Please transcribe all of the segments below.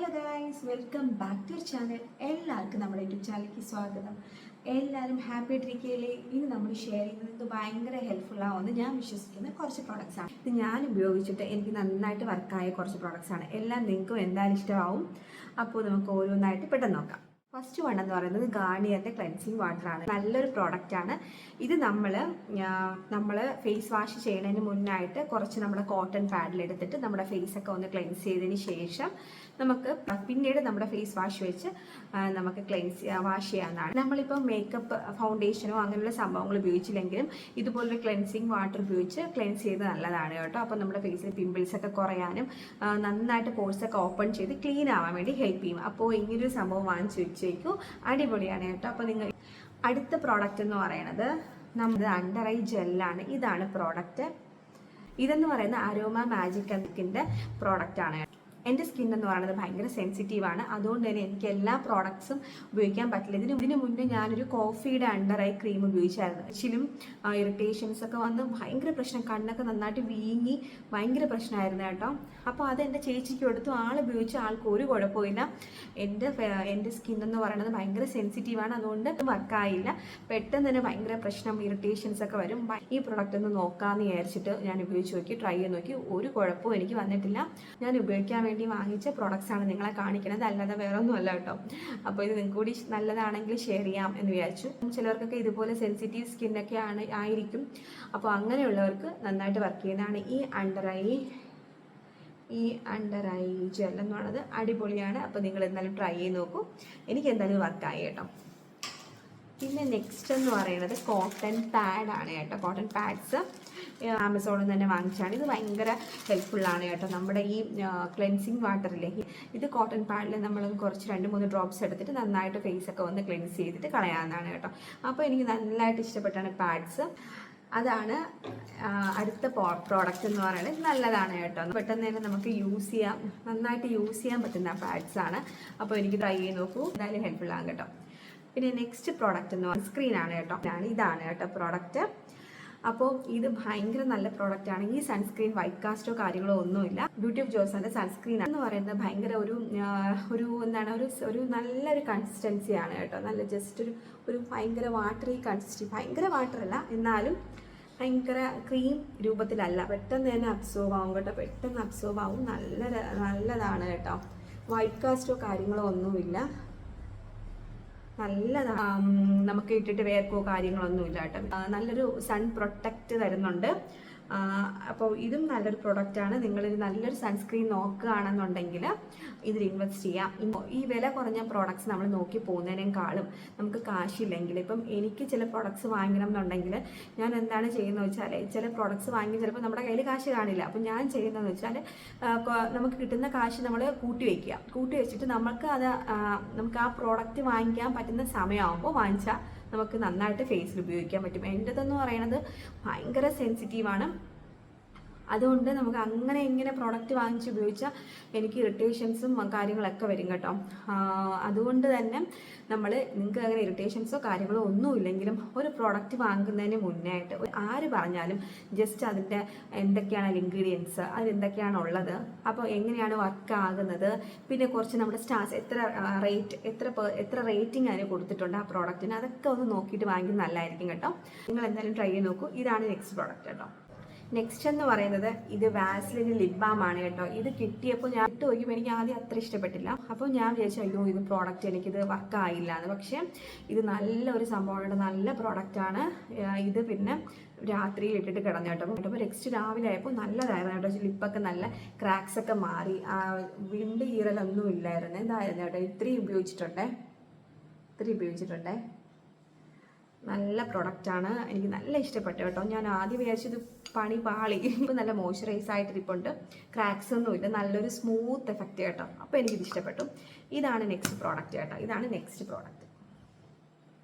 Hello guys, welcome back to channel. എല്ലാവർക്കും നമ്മുടെ YouTube ചാനലിലേക്ക് സ്വാഗതം. എല്ലാവരും ഹാപ്പി ആയിട്ടിരിക്കുകയല്ലേ? ഇനി നമ്മൾ ഷെയർ ചെയ്യുന്നത് ഭയങ്കര ഹെൽപ്ഫുൾ ആവുമെന്ന് ഞാൻ വിശ്വസിക്കുന്ന കുറച്ച് പ്രോഡക്റ്റ്സ് ആണ്. ഇത് ഞാൻ ഉപയോഗിച്ചിട്ട് എനിക്ക് നന്നായിട്ട് വർക്കായ കുറച്ച് പ്രോഡക്റ്റ്സ് ആണ്. എല്ലാം നിങ്ങൾക്കും എന്തായാലും ഇഷ്ടമാവും. അപ്പോൾ നമുക്ക് ഓരോന്നായിട്ട് പെട്ടെന്ന് നോക്കാം. ഫസ്റ്റ് വൺ എന്ന് പറയുന്നത് ഗാർണിയറിൻ്റെ ക്ലെൻസിങ് വാട്ടറാണ്. നല്ലൊരു പ്രോഡക്റ്റാണ് ഇത്. നമ്മൾ ഫേസ് വാഷ് ചെയ്യുന്നതിന് മുന്നായിട്ട് കുറച്ച് നമ്മുടെ കോട്ടൺ പാഡിലെടുത്തിട്ട് നമ്മുടെ ഫേസൊക്കെ ഒന്ന് ക്ലെൻസ് ചെയ്തതിന് ശേഷം നമുക്ക് പിന്നീട് നമ്മുടെ ഫേസ് വാഷ് വെച്ച് നമുക്ക് വാഷ് ചെയ്യാവുന്നതാണ്. നമ്മളിപ്പോൾ മേക്കപ്പ് ഫൗണ്ടേഷനോ അങ്ങനെയുള്ള സംഭവങ്ങൾ ഉപയോഗിച്ചില്ലെങ്കിലും ഇതുപോലൊരു ക്ലെൻസിങ് വാട്ടർ ഉപയോഗിച്ച് ക്ലെൻസ് ചെയ്ത് നല്ലതാണ് കേട്ടോ. അപ്പോൾ നമ്മുടെ ഫേസിൽ പിമ്പിൾസ് ഒക്കെ കുറയാനും നന്നായിട്ട് പോഴ്സൊക്കെ ഓപ്പൺ ചെയ്ത് ക്ലീൻ ആവാൻ വേണ്ടി ഹെൽപ്പ് ചെയ്യും. അപ്പോൾ ഇങ്ങനൊരു സംഭവം വാങ്ങിച്ചു വെച്ചേക്കും, അടിപൊളിയാണ് കേട്ടോ. അപ്പോൾ നിങ്ങൾ അടുത്ത പ്രോഡക്റ്റ് എന്ന് പറയുന്നത് നമ്മുടെ അണ്ടർ ഐ ജെല്ലാണ്. ഇതാണ് പ്രോഡക്റ്റ്. ഇതെന്ന് പറയുന്ന അരോമ മാജിക് ന്റെ പ്രോഡക്റ്റ് ആണ്. എൻ്റെ സ്കിൻ എന്ന് പറയുന്നത് ഭയങ്കര സെൻസിറ്റീവാണ്. അതുകൊണ്ട് തന്നെ എനിക്ക് എല്ലാ പ്രോഡക്ട്സും ഉപയോഗിക്കാൻ പറ്റില്ല. ഇതിന് മുന്നേ ഞാനൊരു കോഫിയുടെ അണ്ടർ ഐ ക്രീം ഉപയോഗിച്ചായിരുന്നു. ഇച്ചിലും ഇറിറ്റേഷൻസ് ഒക്കെ വന്ന് ഭയങ്കര പ്രശ്നം, കണ്ണൊക്കെ നന്നായിട്ട് വീങ്ങി ഭയങ്കര പ്രശ്നമായിരുന്നു കേട്ടോ. അപ്പോൾ അത് എൻ്റെ ചേച്ചിക്ക് കൊടുത്തു. ഉപയോഗിച്ച ആൾക്ക് ഒരു കുഴപ്പമില്ല. എൻ്റെ സ്കിൻ എന്ന് പറയുന്നത് ഭയങ്കര സെൻസിറ്റീവാണ്. അതുകൊണ്ട് വർക്കായില്ല. പെട്ടെന്ന് തന്നെ ഭയങ്കര പ്രശ്നം, ഇറിറ്റേഷൻസ് ഒക്കെ വരും. ഈ പ്രൊഡക്റ്റ് ഒന്ന് നോക്കാമെന്ന് വിചാരിച്ചിട്ട് ഞാൻ ഉപയോഗിച്ച് നോക്കി, ട്രൈ ചെയ്ത് നോക്കി. ഒരു കുഴപ്പവും എനിക്ക് വന്നിട്ടില്ല. ഞാൻ ഉപയോഗിക്കാൻ വേണ്ടി വാങ്ങിച്ച പ്രോഡക്റ്റ്സ് ആണ് നിങ്ങളെ കാണിക്കുന്നത്, അല്ലാതെ വേറെ ഒന്നും അല്ല കേട്ടോ. അപ്പോൾ ഇത് നിങ്ങൾക്ക് കൂടി നല്ലതാണെങ്കിൽ ഷെയർ ചെയ്യാം എന്ന് വിചാരിച്ചു. ചിലർക്കൊക്കെ ഇതുപോലെ സെൻസിറ്റീവ് സ്കിന്നൊക്കെ ആയിരിക്കും. അപ്പോൾ അങ്ങനെയുള്ളവർക്ക് നന്നായിട്ട് വർക്ക് ചെയ്യുന്നതാണ് ഈ അണ്ടർ ഐ ജെൽ എന്ന് പറയുന്നത്. അടിപൊളിയാണ്. അപ്പോൾ നിങ്ങൾ എന്തായാലും ട്രൈ ചെയ്ത് നോക്കൂ. എനിക്ക് എന്തായാലും വർക്കായി കേട്ടോ. പിന്നെ നെക്സ്റ്റ് എന്ന് പറയുന്നത് കോട്ടൺ പാഡാണ് കേട്ടോ. കോട്ടൺ പാഡ്സ് ആമസോണിൽ നിന്ന് തന്നെ വാങ്ങിച്ചാണ്. ഇത് ഭയങ്കര ഹെൽപ്ഫുള്ളാണ് കേട്ടോ. നമ്മുടെ ഈ ക്ലെൻസിങ് വാട്ടറില്ലേ, ഇത് കോട്ടൺ പാഡിൽ നമ്മൾ കുറച്ച് 2-3 ഡ്രോപ്സ് എടുത്തിട്ട് നന്നായിട്ട് ഫേസൊക്കെ ഒന്ന് ക്ലെൻസ് ചെയ്തിട്ട് കളയാവുന്നതാണ് കേട്ടോ. അപ്പോൾ എനിക്ക് നല്ലതായിട്ട് ഇഷ്ടപ്പെട്ടാണ് പാഡ്സ്. അതാണ് അടുത്ത പ്രോഡക്റ്റ് എന്ന് പറയുന്നത്. നല്ലതാണ് കേട്ടോ. പെട്ടെന്ന് തന്നെ നമുക്ക് യൂസ് ചെയ്യാം, നന്നായിട്ട് യൂസ് ചെയ്യാൻ പറ്റുന്ന പാഡ്സാണ്. അപ്പോൾ എനിക്ക് ട്രൈ ചെയ്ത് നോക്കൂ, എന്തായാലും ഹെൽപ്ഫുള്ളാണ് കേട്ടോ. പിന്നെ നെക്സ്റ്റ് പ്രോഡക്റ്റ് എന്ന് പറയുന്നത് സൺസ്ക്രീനാണ് കേട്ടോ. ഇതാണ് കേട്ടോ പ്രോഡക്റ്റ്. അപ്പോൾ ഇത് ഭയങ്കര നല്ല പ്രോഡക്റ്റാണ്. ഈ സൺസ്ക്രീൻ വൈറ്റ് കാസ്റ്റോ കാര്യങ്ങളോ ഒന്നുമില്ല. ബ്യൂട്ടി ഓഫ് ജോസിന്റെ സൺസ്ക്രീൻ എന്ന് പറയുന്നത് ഭയങ്കര ഒരു നല്ലൊരു കൺസിസ്റ്റൻസിയാണ് കേട്ടോ. നല്ല ജസ്റ്റ് ഒരു ഭയങ്കര വാട്ടറി കൺസിസ്റ്റൻസി, ഭയങ്കര വാട്ടറല്ല എന്നാലും ഭയങ്കര ക്രീം രൂപത്തിലല്ല. പെട്ടെന്ന് തന്നെ അബ്സോർവ് ആവും കേട്ടോ. പെട്ടെന്ന് അബ്സോർവ് ആവും. നല്ലതാണ് കേട്ടോ. വൈറ്റ് കാസ്റ്റോ കാര്യങ്ങളോ ഒന്നുമില്ല. നല്ലതാണ്. നമുക്ക് ഇട്ടിട്ട് വേർക്കോ കാര്യങ്ങളൊന്നുമില്ല കേട്ടോ. നല്ലൊരു സൺ പ്രൊട്ടക്റ്റ് തരുന്നുണ്ട്. അപ്പോൾ ഇതും നല്ലൊരു പ്രൊഡക്റ്റാണ്. നിങ്ങളൊരു നല്ലൊരു സൺസ്ക്രീൻ നോക്കുകയാണെന്നുണ്ടെങ്കിൽ ഇതിൽ ഇൻവെസ്റ്റ് ചെയ്യാം. ഈ വില കുറഞ്ഞ പ്രോഡക്ട്സ് നമ്മൾ നോക്കി പോകുന്നതിനേക്കാളും നമുക്ക് കാശില്ലെങ്കിൽ, ഇപ്പം എനിക്ക് ചില പ്രോഡക്ട്സ് വാങ്ങണം എന്നുണ്ടെങ്കിൽ ഞാൻ എന്താണ് ചെയ്യുന്നത് വെച്ചാൽ, ചില പ്രോഡക്ട്സ് വാങ്ങി ചിലപ്പോൾ നമ്മുടെ കയ്യിൽ കാശ് കാണില്ല. അപ്പം ഞാൻ ചെയ്യുന്നതെന്ന് വെച്ചാൽ നമുക്ക് കിട്ടുന്ന കാശ് നമ്മൾ കൂട്ടി വെച്ചിട്ട് നമുക്ക് ആ പ്രോഡക്റ്റ് വാങ്ങിക്കാൻ പറ്റുന്ന സമയമാകുമ്പോൾ വാങ്ങിച്ചാൽ നമുക്ക് നന്നായിട്ട് ഫേസിൽ ഉപയോഗിക്കാൻ പറ്റും. എൻ്റെതെന്ന് പറയുന്നത് ഭയങ്കര സെൻസിറ്റീവാണ്. അതുകൊണ്ട് നമുക്ക് ഇങ്ങനെ പ്രോഡക്റ്റ് വാങ്ങിച്ച് ഉപയോഗിച്ചാൽ എനിക്ക് ഇറിറ്റേഷൻസും കാര്യങ്ങളൊക്കെ വരും കേട്ടോ. അതുകൊണ്ട് തന്നെ നിങ്ങൾക്ക് അങ്ങനെ ഇറിറ്റേഷൻസോ കാര്യങ്ങളോ ഒന്നും ഇല്ലെങ്കിലും ഒരു പ്രോഡക്റ്റ് വാങ്ങുന്നതിന് മുന്നായിട്ട് ആര് പറഞ്ഞാലും ജസ്റ്റ് അതിൻ്റെ എന്തൊക്കെയാണ് ഇൻഗ്രീഡിയൻസ്, അതിലെന്തൊക്കെയാണ് ഉള്ളത്, അപ്പോൾ എങ്ങനെയാണ് വർക്ക് ആകുന്നത്, പിന്നെ കുറച്ച് നമ്മുടെ സ്റ്റാർസ് എത്ര റേറ്റിംഗ് അതിന് കൊടുത്തിട്ടുണ്ട് ആ പ്രോഡക്റ്റിന്, അതൊക്കെ ഒന്ന് നോക്കിയിട്ട് വാങ്ങിക്കുന്നത് നല്ലതായിരിക്കും കേട്ടോ. നിങ്ങൾ എന്തായാലും ട്രൈ ചെയ്ത് നോക്കൂ. ഇതാണ് നെക്സ്റ്റ് പ്രോഡക്റ്റ് കേട്ടോ. നെക്സ്റ്റ് എന്ന് പറയുന്നത് ഇത് വാസ്ലിൻ്റെ ലിപ് ബാം ആണ് കേട്ടോ. ഇത് കിട്ടിയപ്പോൾ ഞാൻ ഇട്ട് നോക്കിയപ്പോൾ എനിക്ക് ആദ്യം അത്ര ഇഷ്ടപ്പെട്ടില്ല. അപ്പോൾ ഞാൻ വിചാരിച്ചു അയ്യോ ഇത് പ്രോഡക്റ്റ് എനിക്കിത് വർക്കായില്ല എന്ന്. പക്ഷേ ഇത് നല്ലൊരു സംഭവമാണ്, നല്ല പ്രോഡക്റ്റാണ്. ഇത് പിന്നെ രാത്രിയിൽ ഇട്ടിട്ട് കിടന്നു കേട്ടോ. അപ്പോൾ നെക്സ്റ്റ് രാവിലെ ആയപ്പോൾ നല്ലതായിരുന്നു കേട്ടോ. ലിപ്പൊക്കെ നല്ല ക്രാക്സ് ഒക്കെ മാറി, വിണ്ട് ഈറലൊന്നും ഇല്ലായിരുന്നു. എന്തായിരുന്നു കേട്ടോ. ഇത്രയും ഉപയോഗിച്ചിട്ടുണ്ടേ. നല്ല പ്രൊഡക്റ്റാണ്. എനിക്ക് നല്ല ഇഷ്ടപ്പെട്ടു കേട്ടോ. ഞാൻ ആദ്യം വിചാരിച്ചത് പണി പാളി. ഇപ്പം നല്ല മോയ്സ്ചറൈസ് ആയിട്ടിരിപ്പുണ്ട്, ക്രാക്സ് ഒന്നുമില്ല, നല്ലൊരു സ്മൂത്ത് എഫക്റ്റ് കേട്ടോ. അപ്പോൾ എനിക്കിത് ഇഷ്ടപ്പെട്ടു. ഇതാണ് നെക്സ്റ്റ് പ്രോഡക്റ്റ് കേട്ടോ. ഇതാണ് നെക്സ്റ്റ് പ്രോഡക്റ്റ്.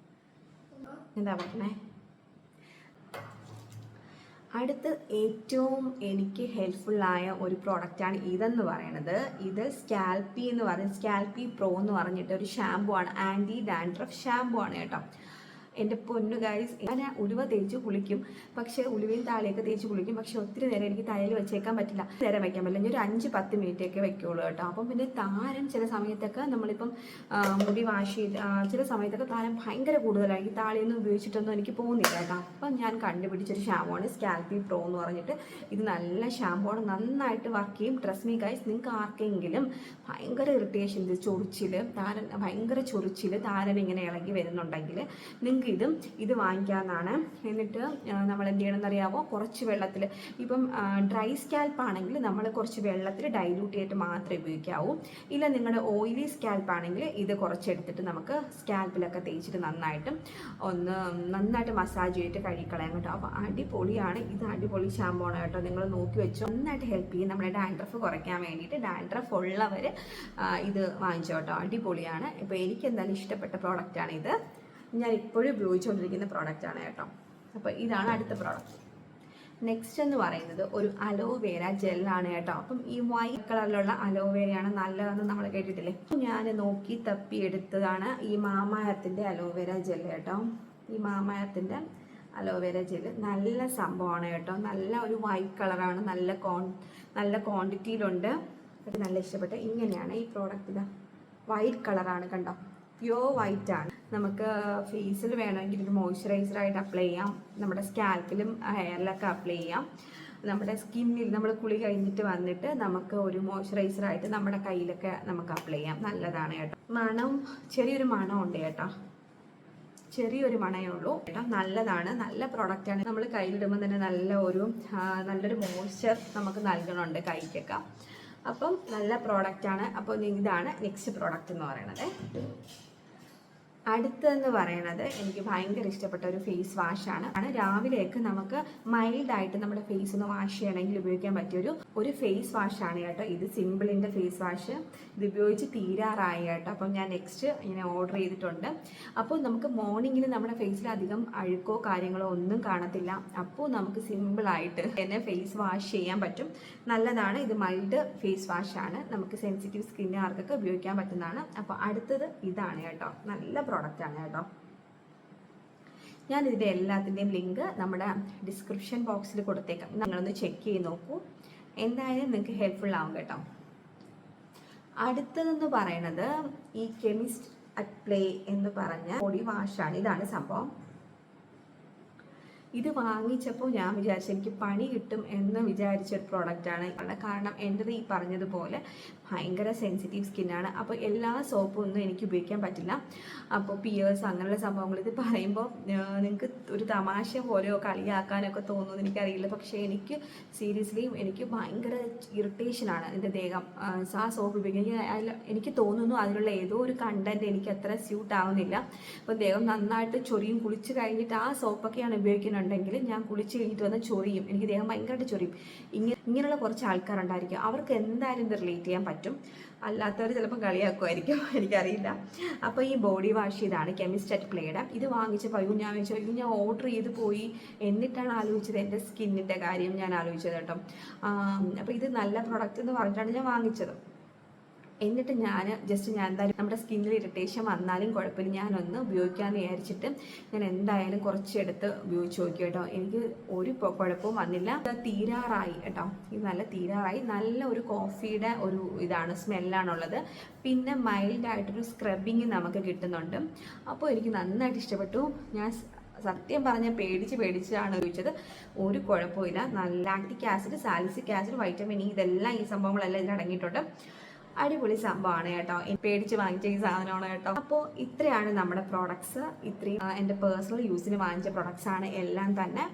എന്താ പറഞ്ഞേ, അടുത്ത് ഏറ്റവും എനിക്ക് ഹെൽപ്ഫുള്ളായ ഒരു പ്രോഡക്റ്റാണ് ഇതെന്ന് പറയുന്നത്. ഇത് സ്കാൽപ്പി പ്രോ എന്ന് പറഞ്ഞിട്ട് ഒരു ഷാമ്പു ആണ്. ആൻറ്റി ഡാൻഡ്രഫ് ഷാമ്പു ആണ് കേട്ടോ. എൻ്റെ പൊന്നു ഗൈസ്, ഞാൻ ഉലുവ തേച്ച് കുളിക്കും, പക്ഷേ ഉലുവയും താളിയൊക്കെ തേച്ച് കുളിക്കും. പക്ഷെ ഒത്തിരി നേരം എനിക്ക് തലയിൽ വെച്ചേക്കാൻ പറ്റില്ല, നേരം വയ്ക്കാൻ പറ്റില്ല. ഞാൻ ഒരു 5-10 മിനിറ്റൊക്കെ വെക്കുള്ളൂ കേട്ടോ. അപ്പം പിന്നെ താരൻ ചില സമയത്തൊക്കെ നമ്മളിപ്പം മുടി വാഷ് ചെയ്ത് ചില സമയത്തൊക്കെ താരൻ ഭയങ്കര കൂടുതലാണ്. ഈ താളിയൊന്നും ഉപയോഗിച്ചിട്ടൊന്നും എനിക്ക് പോകുന്നില്ല കേട്ടോ. അപ്പം ഞാൻ കണ്ടുപിടിച്ചൊരു ഷാമ്പുവാണ് സ്കാൽപി പ്രോ എന്ന് പറഞ്ഞിട്ട്. ഇത് നല്ല ഷാമ്പുവാണ്, നന്നായിട്ട് വർക്ക് ചെയ്യും. ട്രസ്റ്റ് മീ ഗൈസ്, നിങ്ങൾക്ക് ആർക്കെങ്കിലും ഭയങ്കര ഇറിറ്റേഷൻ, ചൊറിച്ചിൽ, താരൻ ഭയങ്കര ചൊറിച്ചിൽ, താരൻ ഇങ്ങനെ ഇളകി വരുന്നുണ്ടെങ്കിൽ നിങ്ങൾക്ക് ഇത് വാങ്ങിക്കാവുന്നതാണ്. എന്നിട്ട് നമ്മൾ എന്ത് ചെയ്യണമെന്ന് അറിയാമോ? കുറച്ച് വെള്ളത്തിൽ, ഇപ്പം ഡ്രൈ സ്കാൽപ്പ് ആണെങ്കിൽ നമ്മൾ കുറച്ച് വെള്ളത്തിൽ ഡൈല്യൂട്ട് ചെയ്തിട്ട് മാത്രമേ ഉപയോഗിക്കാവൂ. ഇല്ല നിങ്ങളുടെ ഓയിലി സ്കാൽപ്പ് ആണെങ്കിൽ ഇത് കുറച്ചെടുത്തിട്ട് നമുക്ക് സ്കാൽപ്പിലൊക്കെ തേച്ചിട്ട് നന്നായിട്ട് മസാജ് ചെയ്തിട്ട് കഴുകിക്കളയാം കേട്ടോ. അപ്പോൾ അടിപൊളിയാണ് ഇത്, അടിപൊളി ഷാമ്പൂണ് കേട്ടോ. നിങ്ങൾ നോക്കി വെച്ചോ, നന്നായിട്ട് ഹെൽപ്പ് ചെയ്യും നമ്മുടെ ഡാൻഡ്രഫ് കുറയ്ക്കാൻ വേണ്ടിയിട്ട്. ഡാൻഡ്രഫ് ഉള്ളവർ ഇത് വാങ്ങിച്ചോ കേട്ടോ, അടിപൊളിയാണ്. ഇപ്പോൾ എനിക്ക് എന്തായാലും ഇഷ്ടപ്പെട്ട പ്രോഡക്റ്റാണ് ഇത്, ഞാൻ ഇപ്പോഴും ഉപയോഗിച്ചുകൊണ്ടിരിക്കുന്ന പ്രോഡക്റ്റാണ് കേട്ടോ. അപ്പോൾ ഇതാണ് അടുത്ത പ്രോഡക്റ്റ്. നെക്സ്റ്റ് എന്ന് പറയുന്നത് ഒരു അലോവേര ജെല്ലാണ് കേട്ടോ. അപ്പം ഈ വൈറ്റ് കളറിലുള്ള അലോവേരയാണ് നല്ലതെന്ന് നമ്മൾ കേട്ടിട്ടില്ലേ. ഞാൻ നോക്കി തപ്പി എടുത്തതാണ് ഈ മാമായത്തിൻ്റെ അലോവേര ജെല്ല് കേട്ടോ. ഈ മാമായത്തിൻ്റെ അലോവേര ജെല്ല് നല്ല സംഭവമാണ് കേട്ടോ. നല്ല ഒരു വൈറ്റ് കളറാണ്, നല്ല ക്വാണ്ടിറ്റിയിലുണ്ട്. അത് നല്ല ഇഷ്ടപ്പെട്ട. ഇങ്ങനെയാണ് ഈ പ്രോഡക്റ്റ്, ഇതാ വൈറ്റ് കളറാണ് കണ്ടോ, പ്യോർ വൈറ്റ് ആണ്. നമുക്ക് ഫേസിൽ വേണമെങ്കിൽ ഒരു മോയ്സ്ചറൈസറായിട്ട് അപ്ലൈ ചെയ്യാം, നമ്മുടെ സ്കാൽപ്പിലും ഹെയറിലൊക്കെ അപ്ലൈ ചെയ്യാം. നമ്മുടെ സ്കിന്നിൽ നമ്മൾ കുളി കഴിഞ്ഞിട്ട് വന്നിട്ട് നമുക്ക് ഒരു മോയ്സ്ചറൈസറായിട്ട് നമ്മുടെ കയ്യിലൊക്കെ നമുക്ക് അപ്ലൈ ചെയ്യാം. നല്ലതാണ് കേട്ടോ. മണം, ചെറിയൊരു മണമുണ്ട് കേട്ടോ, ചെറിയൊരു മണമേ ഉള്ളൂ കേട്ടോ. നല്ലതാണ്, നല്ല പ്രോഡക്റ്റാണ്. നമ്മൾ കയ്യിലിടുമ്പോൾ തന്നെ നല്ലൊരു മോയ്സ്ചർ നമുക്ക് നൽകണുണ്ട് കൈക്കൊക്കെ. അപ്പം നല്ല പ്രോഡക്റ്റാണ്. അപ്പോൾ ഇതാണ് നെക്സ്റ്റ് പ്രോഡക്റ്റ് എന്ന് പറയുന്നത്. അടുത്തതെന്ന് പറയുന്നത് എനിക്ക് ഭയങ്കര ഇഷ്ടപ്പെട്ട ഒരു ഫേസ് വാഷാണ്. രാവിലേക്ക് നമുക്ക് മൈൽഡായിട്ട് നമ്മുടെ ഫേസ് ഒന്ന് വാഷ് ചെയ്യണമെങ്കിൽ ഉപയോഗിക്കാൻ പറ്റിയൊരു ഫേസ് വാഷാണ് കേട്ടോ. ഇത് സിമ്പിളിൻ്റെ ഫേസ് വാഷ്. ഇത് ഉപയോഗിച്ച് തീരാറായി കേട്ടോ. അപ്പം ഞാൻ നെക്സ്റ്റ് ഇങ്ങനെ ഓർഡർ ചെയ്തിട്ടുണ്ട്. അപ്പോൾ നമുക്ക് മോർണിംഗിൽ നമ്മുടെ ഫേസിൽ അധികം അഴുക്കോ കാര്യങ്ങളോ ഒന്നും കാണത്തില്ല. അപ്പോൾ നമുക്ക് സിമ്പിളായിട്ട് തന്നെ ഫേസ് വാഷ് ചെയ്യാൻ പറ്റും. നല്ലതാണ്. ഇത് മൈൽഡ് ഫേസ് വാഷാണ്, നമുക്ക് സെൻസിറ്റീവ് സ്കിന്നുകാർക്കൊക്കെ ഉപയോഗിക്കാൻ പറ്റുന്നതാണ്. അപ്പോൾ അടുത്തത് ഇതാണ് കേട്ടോ, നല്ല പ്രോഡക്റ്റാണ് കേട്ടോ. ഞാനിതിൻ്റെ എല്ലാത്തിൻ്റെയും ലിങ്ക് നമ്മുടെ ഡിസ്ക്രിപ്ഷൻ ബോക്സിൽ കൊടുത്തേക്കാം, നിങ്ങളൊന്ന് ചെക്ക് ചെയ്ത് നോക്കൂ. എന്തായാലും നിങ്ങൾക്ക് ഹെൽപ്ഫുൾ ആവും കേട്ടോ. അടുത്തതെന്ന് പറയുന്നത് ഈ കെമിസ്റ്റ് അറ്റ് പ്ലേ എന്ന് പറഞ്ഞ ബോഡി വാഷാണ്. ഇതാണ് സംഭവം. ഇത് വാങ്ങിച്ചപ്പോൾ ഞാൻ വിചാരിച്ചു എനിക്ക് പണി കിട്ടും എന്ന് വിചാരിച്ചൊരു പ്രോഡക്റ്റാണ്. കാരണം എൻ്റെത് ഈ പറഞ്ഞതുപോലെ ഭയങ്കര സെൻസിറ്റീവ് സ്കിന്നാണ്. അപ്പോൾ എല്ലാ സോപ്പും ഒന്നും എനിക്ക് ഉപയോഗിക്കാൻ പറ്റില്ല. അപ്പോൾ പിയേഴ്സ് അങ്ങനെയുള്ള സംഭവങ്ങൾ ഇത് പറയുമ്പോൾ നിങ്ങൾക്ക് ഒരു തമാശ പോലെയോ കളിയാക്കാനൊക്കെ തോന്നുമെന്ന് എനിക്കറിയില്ല. പക്ഷേ എനിക്ക് സീരിയസ്ലി എനിക്ക് ഭയങ്കര ഇറിറ്റേഷനാണ് എൻ്റെ ദേഹം ആ സോപ്പ് ഉപയോഗിക്കാൻ. എനിക്ക് തോന്നുന്നു അതിലുള്ള ഏതോ ഒരു കണ്ടൻറ്റ് എനിക്ക് അത്ര സ്യൂട്ട് ആവുന്നില്ല. അപ്പോൾ ദേഹം നന്നായിട്ട് ചൊറിയും. കുളിച്ച് കഴിഞ്ഞിട്ട് ആ സോപ്പൊക്കെയാണ് ഉപയോഗിക്കുന്നുണ്ടെങ്കിൽ ഞാൻ കുളിച്ച് കഴിഞ്ഞിട്ട് വന്ന് ചൊറിയും, എനിക്ക് ദേഹം ഭയങ്കരമായിട്ട് ചൊറിയും. ഇങ്ങനെയുള്ള കുറച്ച് ആൾക്കാരുണ്ടായിരിക്കും, അവർക്ക് എന്തായാലും ഇത് റിലേറ്റ് ചെയ്യാൻ പറ്റും. അല്ലാത്തവർ ചിലപ്പോൾ കളിയാക്കുമായിരിക്കും, എനിക്കറിയില്ല. അപ്പോൾ ഈ ബോഡി വാഷ് ഇതാണ് കെമിസ്റ്റ് അറ്റ് പ്ലേയുടെ. ഇത് വാങ്ങിച്ചപ്പോൾ ഞാൻ വെച്ചു ഞാൻ ഓർഡർ ചെയ്ത് പോയി, എന്നിട്ടാണ് ആലോചിച്ചത് എൻ്റെ സ്കിന്നിൻ്റെ കാര്യം ഞാൻ ആലോചിച്ചത് കേട്ടോ. അപ്പോൾ ഇത് നല്ല പ്രൊഡക്റ്റ് എന്ന് പറഞ്ഞിട്ടാണ് ഞാൻ വാങ്ങിച്ചത്. എന്നിട്ട് ഞാൻ എന്തായാലും നമ്മുടെ സ്കിന്നിൽ ഇറിറ്റേഷൻ വന്നാലും കുഴപ്പമില്ല, ഞാനൊന്ന് ഉപയോഗിക്കാമെന്ന് വിചാരിച്ചിട്ട് ഞാൻ എന്തായാലും കുറച്ചെടുത്ത് ഉപയോഗിച്ച് നോക്കി കേട്ടോ. എനിക്ക് ഒരു കുഴപ്പവും വന്നില്ല. തീരാറായി കേട്ടോ, ഇത് നല്ല തീരാറായി. നല്ല ഒരു കോഫിയുടെ ഒരു ഇതാണ്, സ്മെല്ലാണുള്ളത്. പിന്നെ മൈൽഡായിട്ടൊരു സ്ക്രബിങ് നമുക്ക് കിട്ടുന്നുണ്ട്. അപ്പോൾ എനിക്ക് നന്നായിട്ട് ഇഷ്ടപ്പെട്ടു. ഞാൻ സത്യം പറഞ്ഞാൽ പേടിച്ചാണ് ഉപയോഗിച്ചത്. ഒരു കുഴപ്പമില്ല. നല്ല lactic acid, salicylic acid, vitamin E, ഇതെല്ലാം ഈ സംഭവങ്ങളെല്ലാം ഇതിൽ അടങ്ങിയിട്ടുണ്ട്. അടിപൊളി സംഭവമാണ് കേട്ടോ. പേടിച്ച് വാങ്ങിച്ച ഈ സാധനമാണ് കേട്ടോ. അപ്പോൾ ഇത്രയാണ് നമ്മുടെ പ്രോഡക്ട്സ്. ഇത്രയും എൻ്റെ പേഴ്സണൽ യൂസിന് വാങ്ങിച്ച പ്രോഡക്ട്സ് ആണ് എല്ലാം തന്നെ.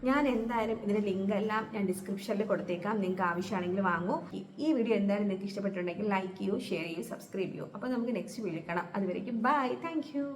ഞാൻ എന്തായാലും ഇതിൻ്റെ ലിങ്ക് എല്ലാം ഞാൻ ഡിസ്ക്രിപ്ഷനിൽ കൊടുത്തേക്കാം, നിങ്ങൾക്ക് ആവശ്യമാണെങ്കിൽ വാങ്ങൂ. ഈ വീഡിയോ എന്തായാലും നിങ്ങൾക്ക് ഇഷ്ടപ്പെട്ടിട്ടുണ്ടെങ്കിൽ ലൈക്ക് ചെയ്യൂ, ഷെയർ ചെയ്യൂ, സബ്സ്ക്രൈബ് ചെയ്യൂ. അപ്പോൾ നമുക്ക് നെക്സ്റ്റ് വീഡിയോ കാണാം. അതുവരേക്കും ബൈ, താങ്ക് യു.